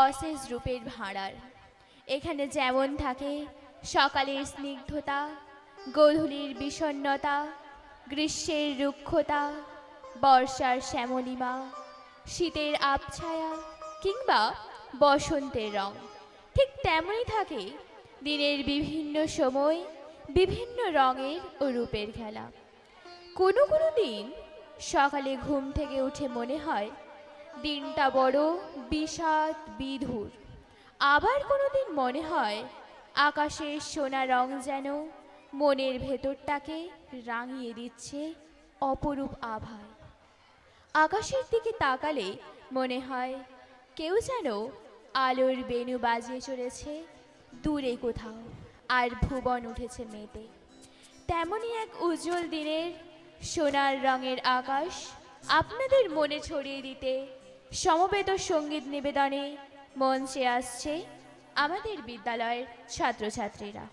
অশেষ রূপের ভাঁড়ার। এখানে যেমন থাকে সকালের স্নিগ্ধতা, গোধূলির বিষণ্ণতা, গ্রীষ্মের রুক্ষতা, বর্ষার শ্যামলিমা, শীতের আবছায়া কিংবা বসন্তের রং, ঠিক তেমনই থাকে দিনের বিভিন্ন সময় বিভিন্ন রঙের ও রূপের খেলা। কোনো কোনো দিন সকালে ঘুম থেকে উঠে মনে হয় দিনটা বড় বিষাদ বিধুর। আবার কোনো দিন মনে হয় আকাশের সোনা রং যেন মনের ভেতরটাকে রাঙিয়ে দিচ্ছে অপরূপ আভায়। আকাশের দিকে তাকালে মনে হয় কেউ যেন আলোর বেণু বাজিয়ে চলেছে দূরে কোথাও, আর ভুবন উঠেছে মেতে। তেমনই এক উজ্জ্বল দিনের সোনার রঙের আকাশ আপনাদের মনে ছড়িয়ে দিতে সমবেত সঙ্গীত নিবেদনে মঞ্চে আসছে আমাদের বিদ্যালয়ের ছাত্রছাত্রীরা।